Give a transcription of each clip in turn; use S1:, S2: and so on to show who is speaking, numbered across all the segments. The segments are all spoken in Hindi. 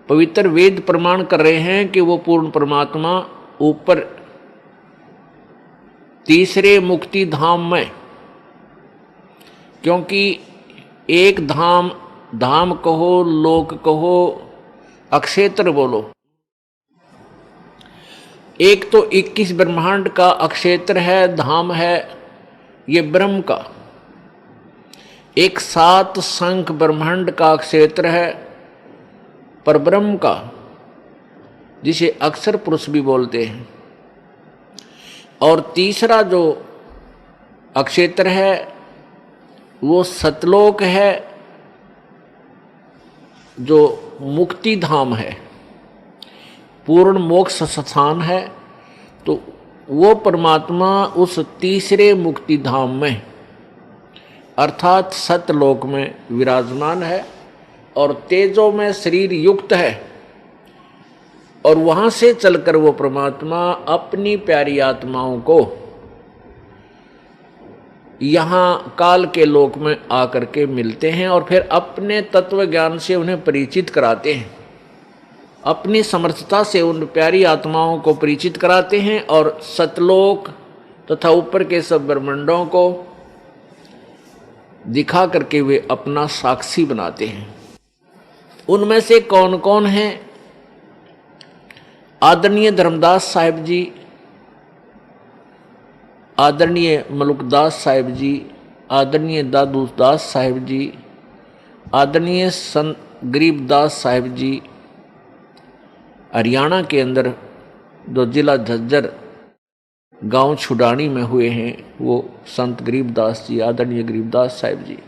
S1: पवित्र वेद प्रमाण कर रहे हैं कि वो पूर्ण परमात्मा ऊपर तीसरे मुक्ति धाम में, क्योंकि एक धाम, धाम कहो, लोक कहो, अक्षेत्र बोलो, एक तो 21 ब्रह्मांड का अक्षेत्र है, धाम है ये ब्रह्म का। एक 7 संख ब्रह्मांड का क्षेत्र है परब्रह्म का, जिसे अक्षर पुरुष भी बोलते हैं। और तीसरा जो अक्षेत्र है वो सतलोक है, जो मुक्ति धाम है, पूर्ण मोक्ष स्थान है। तो वो परमात्मा उस तीसरे मुक्ति धाम में अर्थात सतलोक में विराजमान है और तेजो में शरीर युक्त है। और वहां से चलकर वो परमात्मा अपनी प्यारी आत्माओं को यहाँ काल के लोक में आकर के मिलते हैं और फिर अपने तत्व ज्ञान से उन्हें परिचित कराते हैं, अपनी समर्थता से उन प्यारी आत्माओं को परिचित कराते हैं और सतलोक तथा ऊपर के सब ब्रह्मांडों को दिखा करके वे अपना साक्षी बनाते हैं। उनमें से कौन कौन हैं? आदरणीय धर्मदास साहिब जी, आदरणीय मलुकदास साहिब जी, आदरणीय दादू दास साहिब जी, आदरणीय संत गरीबदास साहिब जी, हरियाणा के अंदर जो जिला झज्जर गांव छुडानी में हुए हैं वो संत गरीबदास जी, आदरणीय गरीबदास साहिब जी,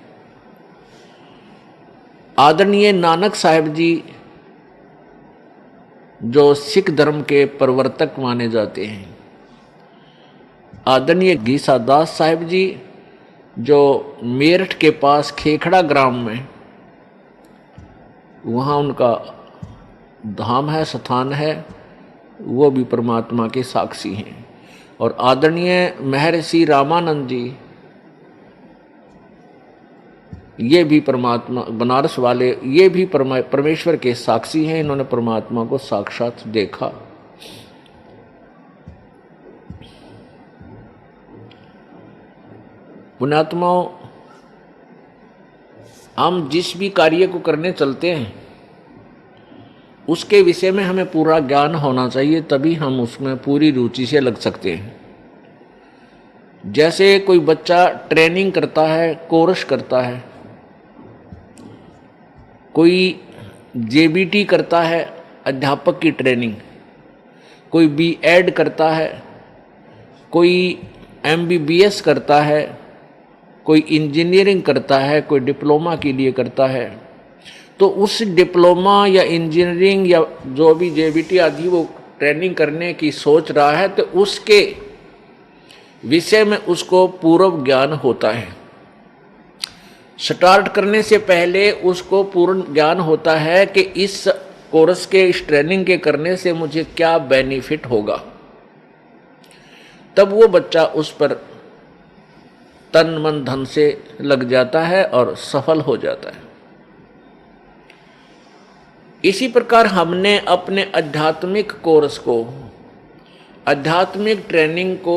S1: आदरणीय नानक साहिब जी जो सिख धर्म के प्रवर्तक माने जाते हैं, आदरणीय गीसा दास साहिब जी जो मेरठ के पास खेखड़ा ग्राम में वहाँ उनका धाम है, स्थान है, वो भी परमात्मा के साक्षी हैं। और आदरणीय महर्षि रामानंद जी, ये भी परमात्मा, बनारस वाले, ये भी परमेश्वर के साक्षी हैं। इन्होंने परमात्मा को साक्षात देखा। पुण्यात्माओं, हम जिस भी कार्य को करने चलते हैं उसके विषय में हमें पूरा ज्ञान होना चाहिए, तभी हम उसमें पूरी रुचि से लग सकते हैं। जैसे कोई बच्चा ट्रेनिंग करता है, कोर्स करता है, कोई जेबीटी करता है, अध्यापक की ट्रेनिंग, कोई बीएड करता है, कोई एमबीबीएस करता है, कोई इंजीनियरिंग करता है, कोई डिप्लोमा के लिए करता है। तो उस डिप्लोमा या इंजीनियरिंग या जो भी जेबीटी आदि वो ट्रेनिंग करने की सोच रहा है, तो उसके विषय में उसको पूर्व ज्ञान होता है। स्टार्ट करने से पहले उसको पूर्ण ज्ञान होता है कि इस कोर्स के, इस ट्रेनिंग के करने से मुझे क्या बेनिफिट होगा। तब वो बच्चा उस पर तन मन धन से लग जाता है और सफल हो जाता है। इसी प्रकार हमने अपने आध्यात्मिक कोर्स को, आध्यात्मिक ट्रेनिंग को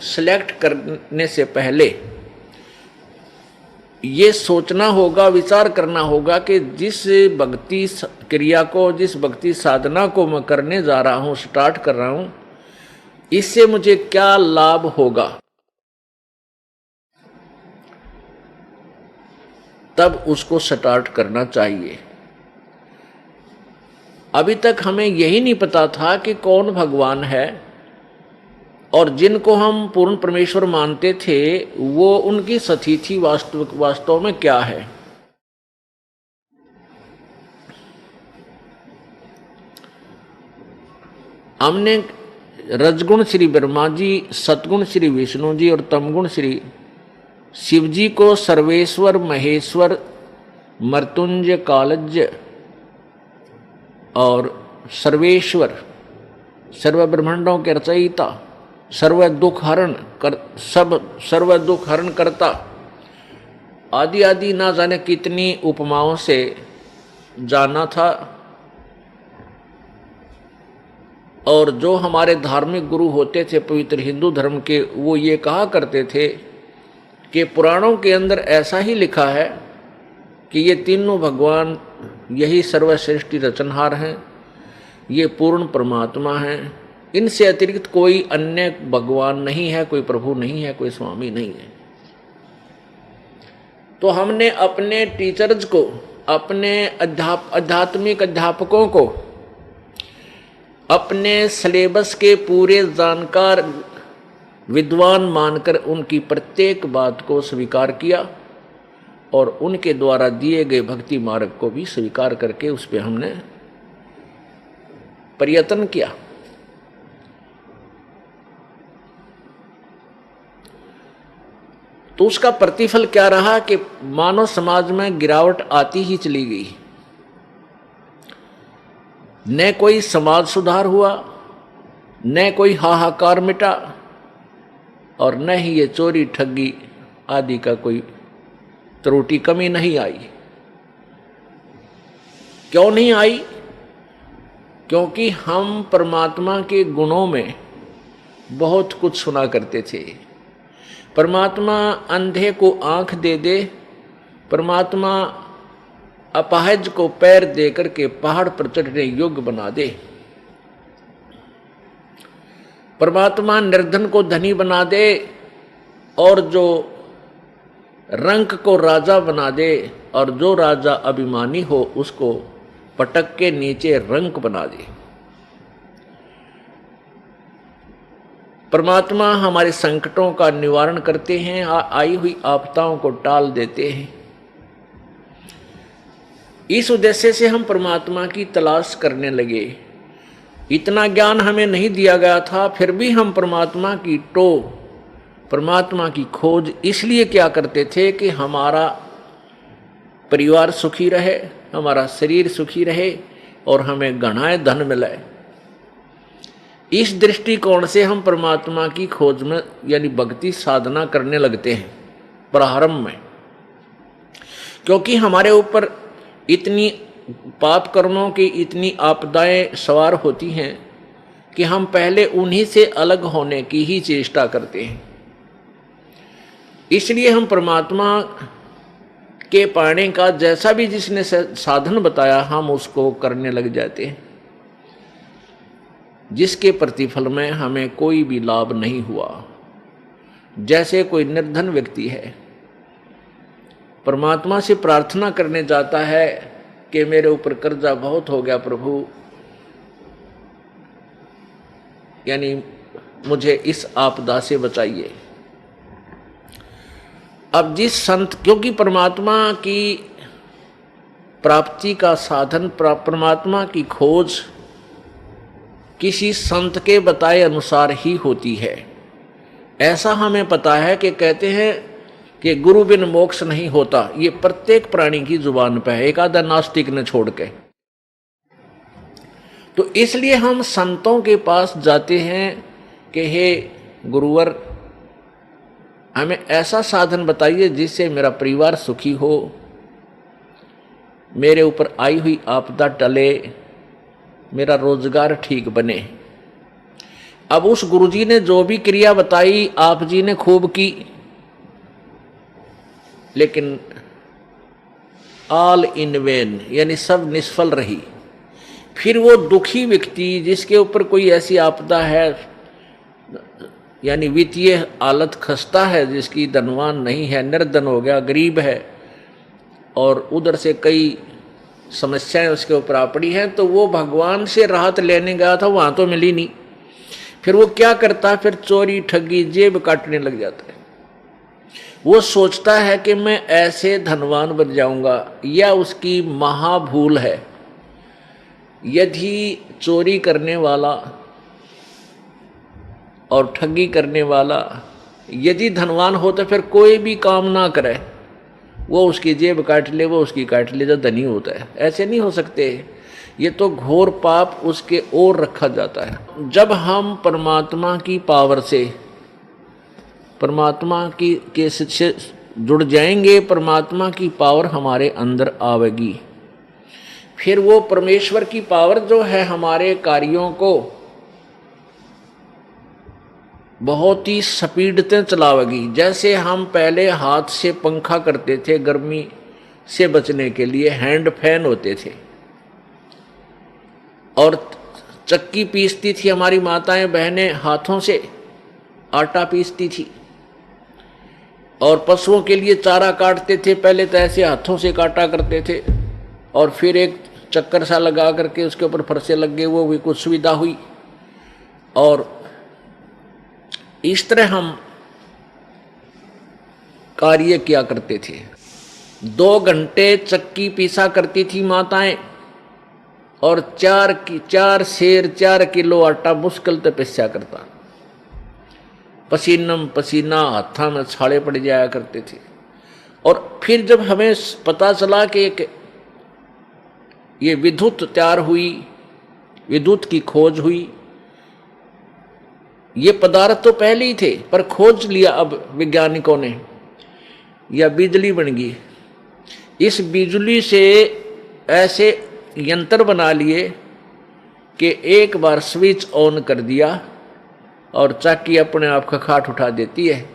S1: सिलेक्ट करने से पहले ये सोचना होगा, विचार करना होगा कि जिस भक्ति क्रिया को, जिस भक्ति साधना को मैं करने जा रहा हूँ, स्टार्ट कर रहा हूँ, इससे मुझे क्या लाभ होगा। तब उसको स्टार्ट करना चाहिए। अभी तक हमें यही नहीं पता था कि कौन भगवान है और जिनको हम पूर्ण परमेश्वर मानते थे वो उनकी स्थिति वास्तव में क्या है। हमने रजगुण श्री ब्रह्मा जी, सतगुण श्री विष्णु जी और तमगुण श्री शिव जी को सर्वेश्वर, महेश्वर, मृत्युंजय, कालज्य और सर्वेश्वर, सर्व ब्रह्मांडों के रचयिता, सर्व दुख हरण करता आदि आदि ना जाने कितनी उपमाओं से जाना था। और जो हमारे धार्मिक गुरु होते थे पवित्र हिंदू धर्म के, वो ये कहा करते थे कि पुराणों के अंदर ऐसा ही लिखा है कि ये तीनों भगवान यही सर्वश्रेष्ठ रचनहार हैं, ये पूर्ण परमात्मा हैं, इनसे अतिरिक्त कोई अन्य भगवान नहीं है, कोई प्रभु नहीं है, कोई स्वामी नहीं है। तो हमने अपने टीचर्स को, अपने आध्यात्मिक अध्यापकों को अपने सिलेबस के पूरे जानकार विद्वान मानकर उनकी प्रत्येक बात को स्वीकार किया और उनके द्वारा दिए गए भक्ति मार्ग को भी स्वीकार करके उस पर हमने प्रयत्न किया। तो उसका प्रतिफल क्या रहा कि मानव समाज में गिरावट आती ही चली गई। न कोई समाज सुधार हुआ, न कोई हाहाकार मिटा, और न ही ये चोरी ठगी आदि का कोई त्रुटि कमी नहीं आई। क्यों नहीं आई? क्योंकि हम परमात्मा के गुणों में बहुत कुछ सुना करते थे। परमात्मा अंधे को आंख दे दे, परमात्मा अपाहिज को पैर दे करके पहाड़ पर चढ़ने योग्य बना दे, परमात्मा निर्धन को धनी बना दे और जो रंक को राजा बना दे, और जो राजा अभिमानी हो उसको पटक के नीचे रंक बना दे। परमात्मा हमारे संकटों का निवारण करते हैं, आई हुई आपदाओं को टाल देते हैं। इस उद्देश्य से हम परमात्मा की तलाश करने लगे। इतना ज्ञान हमें नहीं दिया गया था, फिर भी हम परमात्मा की परमात्मा की खोज इसलिए क्या करते थे कि हमारा परिवार सुखी रहे, हमारा शरीर सुखी रहे और हमें घनाए धन मिले। इस दृष्टिकोण से हम परमात्मा की खोज में यानी भक्ति साधना करने लगते हैं प्रारंभ में, क्योंकि हमारे ऊपर इतनी पाप कर्मों की इतनी आपदाएं सवार होती हैं कि हम पहले उन्हीं से अलग होने की ही चेष्टा करते हैं। इसलिए हम परमात्मा के पाने का जैसा भी जिसने साधन बताया हम उसको करने लग जाते हैं, जिसके प्रतिफल में हमें कोई भी लाभ नहीं हुआ। जैसे कोई निर्धन व्यक्ति है, परमात्मा से प्रार्थना करने जाता है कि मेरे ऊपर कर्जा बहुत हो गया प्रभु, यानी मुझे इस आपदा से बचाइए। अब जिस संत, क्योंकि परमात्मा की प्राप्ति का साधन, परमात्मा की खोज किसी संत के बताए अनुसार ही होती है। ऐसा हमें पता है कि कहते हैं कि गुरु बिन मोक्ष नहीं होता, ये प्रत्येक प्राणी की जुबान पे है, एक आधा नास्तिक ने छोड़ के। तो इसलिए हम संतों के पास जाते हैं कि हे गुरुवर, हमें ऐसा साधन बताइए जिससे मेरा परिवार सुखी हो, मेरे ऊपर आई हुई आपदा टले, मेरा रोजगार ठीक बने। अब उस गुरुजी ने जो भी क्रिया बताई आप जी ने खूब की, लेकिन ऑल इन वेन, यानी सब निष्फल रही। फिर वो दुखी व्यक्ति जिसके ऊपर कोई ऐसी आपदा है, यानी वित्तीय हालत खस्ता है, जिसकी धनवान नहीं है, निर्धन हो गया, गरीब है, और उधर से कई समस्याएं उसके ऊपर आ पड़ी हैं, तो वो भगवान से राहत लेने गया था, वहां तो मिली नहीं। फिर वो क्या करता है? फिर चोरी ठगी जेब काटने लग जाता है। वो सोचता है कि मैं ऐसे धनवान बन जाऊंगा, या उसकी महाभूल है। यदि चोरी करने वाला और ठगी करने वाला यदि धनवान हो तो फिर कोई भी काम ना करे, वो उसकी जेब काट ले, वो उसकी काट ले जो धनी होता है। ऐसे नहीं हो सकते, ये तो घोर पाप उसके ओर रखा जाता है। जब हम परमात्मा की पावर से, परमात्मा की के से जुड़ जाएंगे, परमात्मा की पावर हमारे अंदर आवेगी, फिर वो परमेश्वर की पावर जो है हमारे कार्यों को बहुत ही स्पीडते चलावेगी। जैसे हम पहले हाथ से पंखा करते थे, गर्मी से बचने के लिए हैंड फैन होते थे, और चक्की पीसती थी हमारी माताएं बहनें, हाथों से आटा पीसती थी, और पशुओं के लिए चारा काटते थे, पहले तो ऐसे हाथों से काटा करते थे, और फिर एक चक्कर सा लगा करके उसके ऊपर फरसे लग गए, वो भी कुछ सुविधा हुई। और इस तरह हम कार्य किया करते थे। 2 घंटे चक्की पीसा करती थी माताएं, और 4 सेर 4 किलो आटा मुश्किल से पिसा करता। पसीनम पसीना, हाथा में छाले पड़ जाया करते थे। और फिर जब हमें पता चला कि ये विद्युत तैयार हुई, विद्युत की खोज हुई, ये पदार्थ तो पहले ही थे पर खोज लिया अब वैज्ञानिकों ने, या बिजली बन गई। इस बिजली से ऐसे यंत्र बना लिए कि एक बार स्विच ऑन कर दिया और चक्की अपने आप खखाट उठा देती है,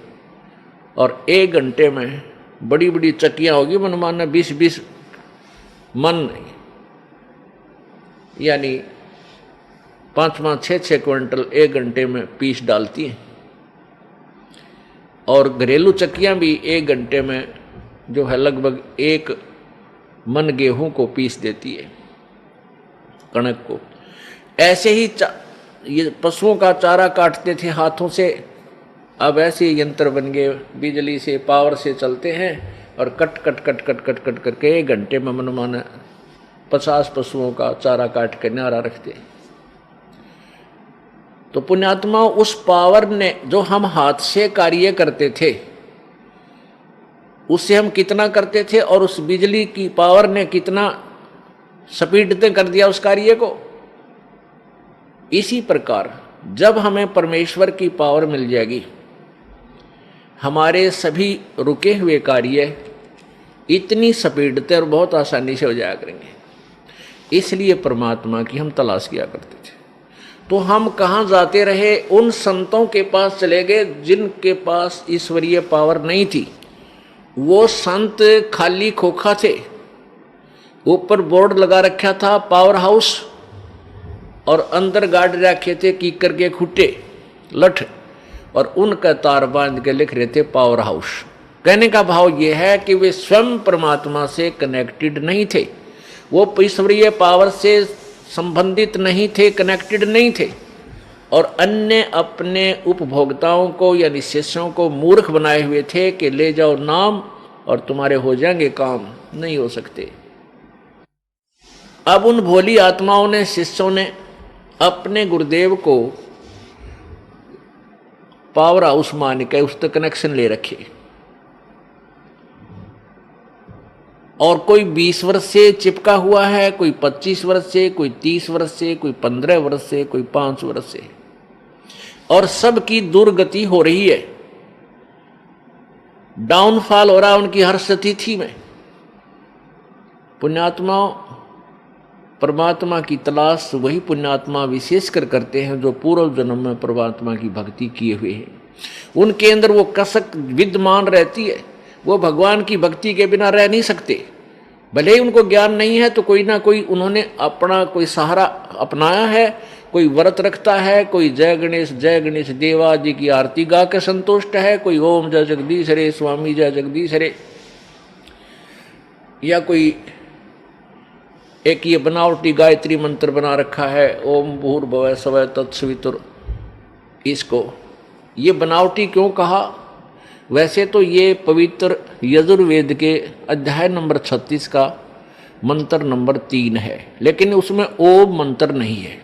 S1: और 1 घंटे में बड़ी बड़ी चक्कियाँ होगी, मनमाना 20-20 मन, यानी 5-5, 6-6 क्विंटल 1 घंटे में पीस डालती हैं। और घरेलू चक्कियाँ भी 1 घंटे में जो है लगभग 1 मन गेहूं को पीस देती है, कणक को। ऐसे ही ये पशुओं का चारा काटते थे हाथों से, अब ऐसे यंत्र बन गए, बिजली से, पावर से चलते हैं, और cut cut cut cut cut cut करके 1 घंटे में मनमाना 50 पशुओं का चारा काट के न्यारा रखते। तो पुण्यात्मा, उस पावर ने, जो हम हाथ से कार्य करते थे, उससे हम कितना करते थे, और उस बिजली की पावर ने कितना स्पीड से कर दिया उस कार्य को। इसी प्रकार जब हमें परमेश्वर की पावर मिल जाएगी, हमारे सभी रुके हुए कार्य इतनी स्पीड से और बहुत आसानी से हो जाया करेंगे। इसलिए परमात्मा की हम तलाश किया करते थे। तो हम कहाँ जाते रहे? उन संतों के पास चले गए जिनके पास ईश्वरीय पावर नहीं थी। वो संत खाली खोखा थे, ऊपर बोर्ड लगा रखा था पावर हाउस, और अंदर गाड़ रखे थे कीकर के खुट्टे लठ, और उनका तार बांध के लिख रहे थे पावर हाउस। कहने का भाव यह है कि वे स्वयं परमात्मा से कनेक्टेड नहीं थे, वो ईश्वरीय पावर से संबंधित नहीं थे, कनेक्टेड नहीं थे, और अन्य अपने उपभोक्ताओं को यानी शिष्यों को मूर्ख बनाए हुए थे कि ले जाओ नाम और तुम्हारे हो जाएंगे काम। नहीं हो सकते। अब उन भोली आत्माओं ने, शिष्यों ने अपने गुरुदेव को पावर हाउस मान के उससे कनेक्शन ले रखे, और कोई 20 वर्ष से चिपका हुआ है, कोई 25 वर्ष से, कोई 30 वर्ष से, कोई 15 वर्ष से, कोई 5 वर्ष से, और सबकी दुर्गति हो रही है, डाउनफॉल हो रहा है उनकी हर स्थिति में। पुण्यात्मा परमात्मा की तलाश वही पुण्यात्मा विशेषकर करते हैं जो पूर्व जन्म में परमात्मा की भक्ति किए हुए हैं। उनके अंदर वो कसक विद्यमान रहती है, वो भगवान की भक्ति के बिना रह नहीं सकते। भले ही उनको ज्ञान नहीं है तो कोई ना कोई उन्होंने अपना कोई सहारा अपनाया है, कोई व्रत रखता है, कोई जय गणेश देवा जी की आरती गा के संतुष्ट है, कोई ओम जय जगदीश हरे स्वामी जय जगदीश हरे, या कोई एक ये बनावटी गायत्री मंत्र बना रखा है ओम भूर्भुवः स्वः तत्सवितुर। इसको ये बनावटी क्यों कहा? वैसे तो ये पवित्र यजुर्वेद के अध्याय नंबर 36 का मंत्र नंबर 3 है, लेकिन उसमें ओम मंत्र नहीं है।